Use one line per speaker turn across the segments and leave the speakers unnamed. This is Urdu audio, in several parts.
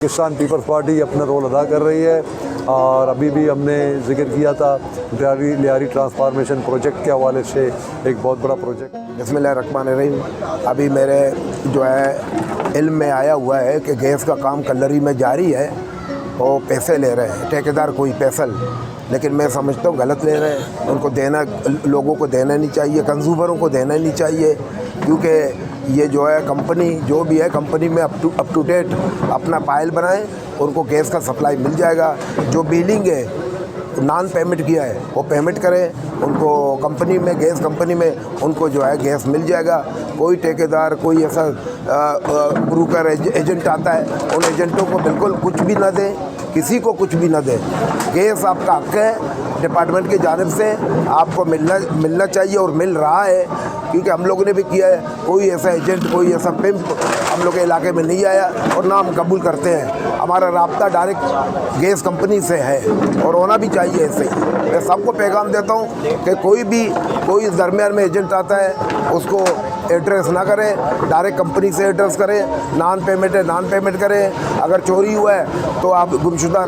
پاکستان پیپلز پارٹی اپنا رول ادا کر رہی ہے، اور ابھی بھی ہم نے ذکر کیا تھا لیاری ٹرانسفارمیشن پروجیکٹ کے حوالے سے، ایک بہت بڑا پروجیکٹ۔
بسم اللہ الرحمن الرحیم۔ ابھی میرے جو ہے علم میں آیا ہوا ہے کہ گیس کا کام کلری میں جاری ہے، وہ پیسے لے رہے ہیں ٹھیکیدار کوئی پیسل، لیکن میں سمجھتا ہوں غلط لے رہے ہیں۔ ان کو دینا، لوگوں کو دینا نہیں چاہیے، کنزیومروں کو دینا نہیں چاہیے، کیونکہ یہ جو ہے کمپنی جو بھی ہے کمپنی میں اپ ٹو ڈیٹ اپنا فائل بنائیں، ان کو گیس کا سپلائی مل جائے گا۔ جو بیلنگ ہے نان پیمنٹ کیا ہے وہ پیمنٹ کریں، ان کو کمپنی میں گیس کمپنی میں ان کو جو ہے گیس مل جائے گا۔ کوئی ٹھیکیدار کوئی ایسا بروکر ایجنٹ آتا ہے، ان ایجنٹوں کو بالکل کچھ بھی نہ دیں، کسی کو کچھ بھی نہ دیں۔ گیس آپ کا حق ہے، ڈپارٹمنٹ کی جانب سے آپ کو ملنا چاہیے اور مل رہا ہے، کیونکہ ہم لوگوں نے بھی کیا ہے۔ کوئی ایسا ایجنٹ کوئی ایسا پمپ ہم لوگ کے علاقے میں نہیں آیا، اور نہ ہم قبول کرتے ہیں۔ ہمارا رابطہ ڈائریکٹ گیس کمپنی سے ہے اور ہونا بھی چاہیے ایسے ہی۔ میں سب کو پیغام دیتا ہوں کہ کوئی درمیان میں ایجنٹ آتا ہے اس کو ایڈریس نہ کریں، ڈائریکٹ کمپنی سے ایڈریس کریں۔ نان پیمنٹ ہے نان پیمنٹ کریں، اگر چوری ہوا ہے تو آپ گمشدہ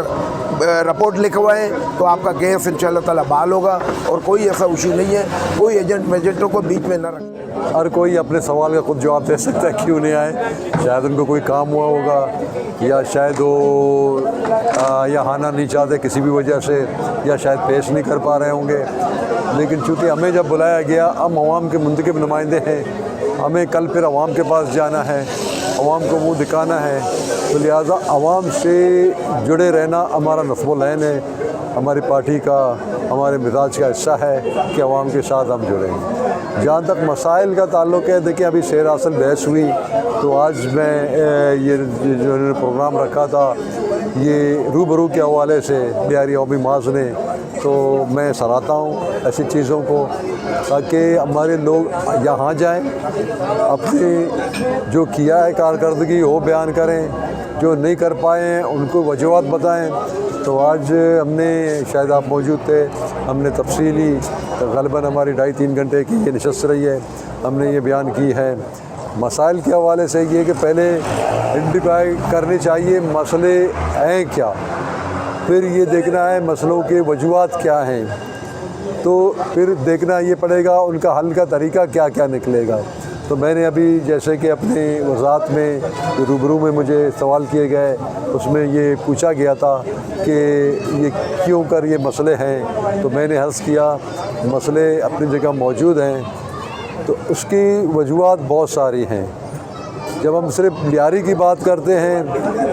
رپورٹ لکھوائیں تو آپ کا گیس انشاءاللہ تعالیٰ بحال ہوگا، اور کوئی ایسا ایشو نہیں ہے۔ کوئی ایجنٹوں کو بیچ میں نہ رکھیں۔
ہر کوئی اپنے سوال کا خود جواب دے سکتا ہے کیوں نہیں آئے۔ شاید ان کو کوئی کام ہوا ہوگا، یا شاید وہ یا آنا نہیں چاہتے کسی بھی وجہ سے، یا شاید پیش نہیں کر پا رہے ہوں گے۔ لیکن چونکہ ہمیں جب بلایا گیا، ہم عوام کے منتخب نمائندے ہیں، ہمیں کل پھر عوام کے پاس جانا ہے، عوام کو منہ دکھانا ہے، تو لہٰذا عوام سے جڑے رہنا ہمارا نصب العین ہے، ہماری پارٹی کا، ہمارے مزاج کا حصہ ہے کہ عوام کے ساتھ ہم جڑیں۔ جہاں تک مسائل کا تعلق ہے، دیکھیں ابھی سیر حاصل بحث ہوئی، تو آج میں یہ جو انہوں نے پروگرام رکھا تھا یہ روبرو کے حوالے سے لیاری عومی ماز نے، تو میں سراہتا ہوں ایسی چیزوں کو، تاکہ ہمارے لوگ یہاں جائیں، اپنے جو کیا ہے کارکردگی وہ بیان کریں، جو نہیں کر پائے ہیں ان کو وجوہات بتائیں۔ تو آج ہم نے، شاید آپ موجود تھے، ہم نے تفصیلی غالباً ہماری 2.5-3 گھنٹے کی یہ نشست رہی ہے، ہم نے یہ بیان کی ہے۔ مسائل کے حوالے سے یہ کہ پہلے آئیڈینٹیفائی کرنی چاہیے مسئلے ہیں کیا، پھر یہ دیکھنا ہے مسئلوں کے وجوہات کیا ہیں، تو پھر دیکھنا یہ پڑے گا ان کا حل کا طریقہ کیا کیا نکلے گا۔ تو میں نے ابھی جیسے کہ اپنے وضاحت میں روبرو میں مجھے سوال کیے گئے، اس میں یہ پوچھا گیا تھا کہ یہ کیوں کر یہ مسئلے ہیں، تو میں نے عرض کیا مسئلے اپنی جگہ موجود ہیں، تو اس کی وجوہات بہت ساری ہیں۔ جب ہم صرف لیاری کی بات کرتے ہیں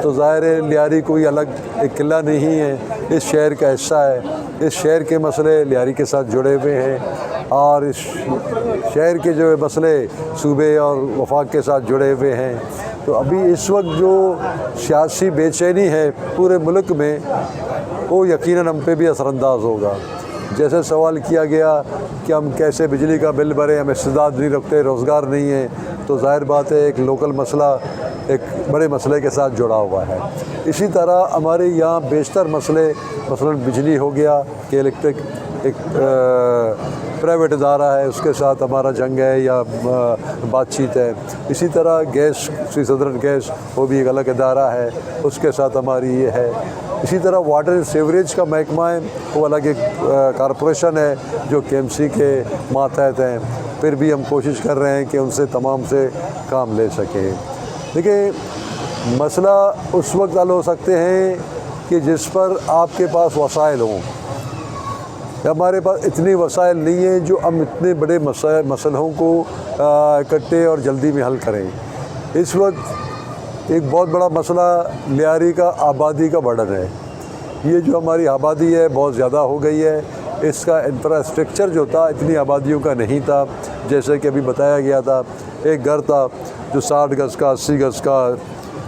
تو ظاہر ہے لیاری کوئی الگ ایک قلعہ نہیں ہے، اس شہر کا حصہ ہے، اس شہر کے مسئلے لیاری کے ساتھ جڑے ہوئے ہیں، اور اس شہر کے جو مسئلے صوبے اور وفاق کے ساتھ جڑے ہوئے ہیں۔ تو ابھی اس وقت جو سیاسی بے چینی ہے پورے ملک میں، وہ یقیناً ہم پہ بھی اثر انداز ہوگا۔ جیسے سوال کیا گیا کہ ہم کیسے بجلی کا بل بھریں، ہم استعداد نہیں رکھتے، روزگار نہیں ہے، تو ظاہر بات ہے ایک لوکل مسئلہ ایک بڑے مسئلے کے ساتھ جڑا ہوا ہے۔ اسی طرح ہمارے یہاں بیشتر مسئلے، مثلاً بجلی ہو گیا کہ الیکٹرک ایک پرائیویٹ ادارہ ہے، اس کے ساتھ ہمارا جنگ ہے یا بات چیت ہے۔ اسی طرح گیس، سری صدرن گیس، وہ بھی ایک الگ ادارہ ہے، اس کے ساتھ ہماری یہ ہے۔ اسی طرح واٹر اینڈ سیوریج کا محکمہ ہے، وہ الگ ایک کارپوریشن ہے جو KMC کے ماتحت ہیں، پھر بھی ہم کوشش کر رہے ہیں کہ ان سے تمام سے کام لے سکیں۔ دیکھیں مسئلہ اس وقت حل ہو سکتے ہیں کہ جس پر آپ کے پاس وسائل ہوں۔ ہمارے پاس اتنی وسائل نہیں ہیں جو ہم اتنے بڑے مسئلوں کو اکٹھے اور جلدی میں حل کریں۔ اس وقت ایک بہت بڑا مسئلہ لیاری کا آبادی کا برڈن ہے۔ یہ جو ہماری آبادی ہے بہت زیادہ ہو گئی ہے، اس کا انفراسٹرکچر جو تھا اتنی آبادیوں کا نہیں تھا۔ جیسے کہ ابھی بتایا گیا تھا، ایک گھر تھا جو 60 گز کا 80 گز کا،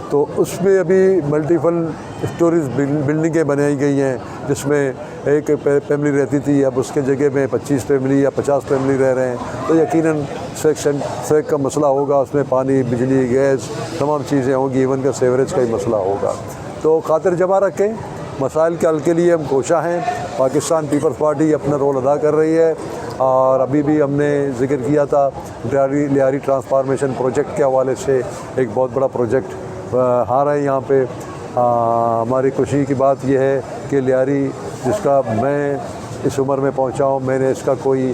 تو اس میں ابھی ملٹیپل اسٹوریز بلڈنگیں بنائی گئی ہیں، جس میں ایک فیملی رہتی تھی، اب اس کے جگہ میں 25 فیملی یا 50 فیملی رہ رہے ہیں، تو یقیناً سیک کا مسئلہ ہوگا، اس میں پانی، بجلی، گیس، تمام چیزیں ہوں گی، ایون کا سیوریج کا ہی مسئلہ ہوگا۔ تو خاطر جمع رکھیں، مسائل کے حل کے لیے ہم کوشاں ہیں۔ پاکستان پیپلز پارٹی اپنا رول ادا کر رہی ہے، اور ابھی بھی ہم نے ذکر کیا تھا لیاری ٹرانسفارمیشن پروجیکٹ کے حوالے سے، ایک بہت بڑا پروجیکٹ آ رہا ہے یہاں پہ، ہماری خوشی کی بات یہ ہے کہ لیاری جس کا میں اس عمر میں پہنچا ہوں، میں نے اس کا کوئی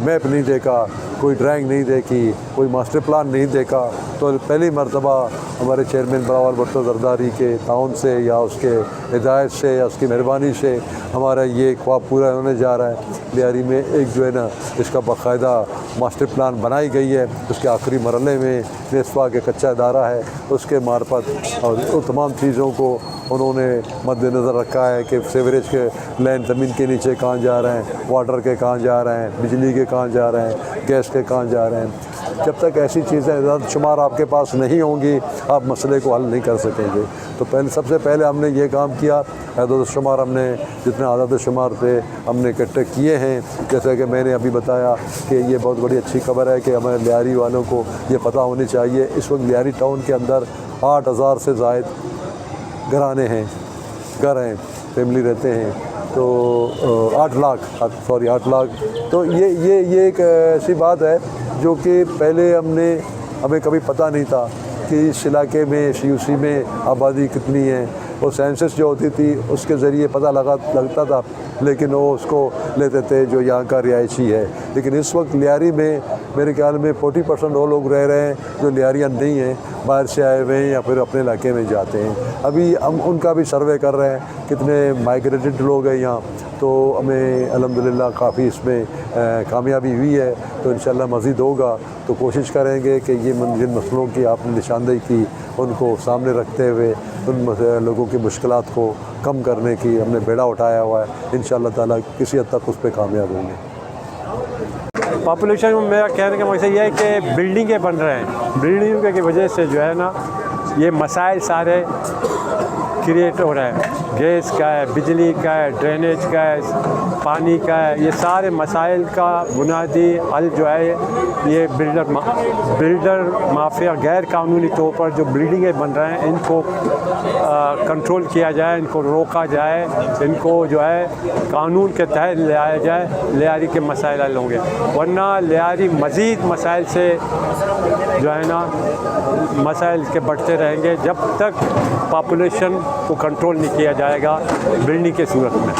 میپ نہیں دیکھا، کوئی ڈرائنگ نہیں دیکھی، کوئی ماسٹر پلان نہیں دیکھا، تو پہلی مرتبہ ہمارے چیئرمین بلاول بھٹو زرداری کے تعاون سے یا اس کے ہدایت سے یا اس کی مہربانی سے ہمارا یہ خواب پورا ہونے جا رہا ہے۔ لیاری میں ایک جو ہے نا اس کا باقاعدہ ماسٹر پلان بنائی گئی ہے، اس کے آخری مرحلے میں نصفہ کے کچا ادارہ ہے، اس کے معرفت اور ان تمام چیزوں کو انہوں نے مد نظر رکھا ہے کہ سیوریج کے لائن زمین کے نیچے کہاں جا رہے ہیں، واٹر کے کہاں جا رہے ہیں، بجلی کے کہاں جا رہے ہیں، گیس کے کہاں جا رہے ہیں۔ جب تک ایسی چیزیں عدد شمار آپ کے پاس نہیں ہوں گی آپ مسئلے کو حل نہیں کر سکیں گے۔ تو سب سے پہلے ہم نے یہ کام کیا، عدد شمار ہم نے جتنے عدد شمار تھے ہم نے اکٹھے کیے ہیں۔ جیسا کہ میں نے ابھی بتایا کہ یہ بہت بڑی اچھی خبر ہے کہ ہمارے لیاری والوں کو یہ پتہ ہونی چاہیے، اس وقت لیاری ٹاؤن کے اندر 8000 سے زائد گھرانے ہیں، گھر ہیں، فیملی رہتے ہیں، تو 8 لاکھ۔ تو یہ ایک ایسی بات ہے جو کہ پہلے ہمیں کبھی پتہ نہیں تھا کہ اس علاقے میں اس یو سی میں آبادی کتنی ہے۔ وہ سینسس جو ہوتی تھی اس کے ذریعے پتہ لگتا تھا، لیکن وہ اس کو لیتے تھے جو یہاں کا رہائشی ہے۔ لیکن اس وقت لیاری میں میرے خیال میں 40% وہ لوگ رہ رہے ہیں جو لیاریان نہیں ہیں، باہر سے آئے ہوئے ہیں یا پھر اپنے علاقے میں جاتے ہیں۔ ابھی ہم ان کا بھی سروے کر رہے ہیں کتنے مائیگریٹڈ لوگ ہیں یہاں، تو ہمیں الحمدللہ کافی اس میں کامیابی ہوئی ہے۔ تو انشاءاللہ مزید ہوگا تو کوشش کریں گے کہ یہ جن مسئلوں کی آپ نے نشاندہی کی ان کو سامنے رکھتے ہوئے ان لوگوں کی مشکلات کو کم کرنے کی ہم نے بیڑا اٹھایا ہوا ہے۔ انشاءاللہ تعالیٰ کسی حد تک اس پہ کامیاب ہوں گے۔
پاپولیشن میں میرا کہنے کا مقصد یہ ہے کہ بلڈنگیں بن رہے ہیں، بلڈنگوں کی وجہ سے جو ہے نا یہ مسائل سارے کریٹ ہو رہے ہیں، گیس کا ہے، بجلی کا ہے، ڈرینیج کا ہے، پانی کا ہے۔ یہ سارے مسائل کا بنیادی حل جو ہے یہ بلڈر مافیا غیر قانونی طور پر جو بلڈنگیں بن رہے ہیں ان کو کنٹرول کیا جائے، ان کو روکا جائے، ان کو جو ہے قانون کے تحت لے آیا جائے، لیاری کے مسائل حل ہوں گے۔ ورنہ لیاری مزید مسائل سے جو ہے نا مسائل کے بڑھتے رہیں گے جب تک پاپولیشن کو کنٹرول نہیں کیا جائے گا بلڈنگ کے صورت میں۔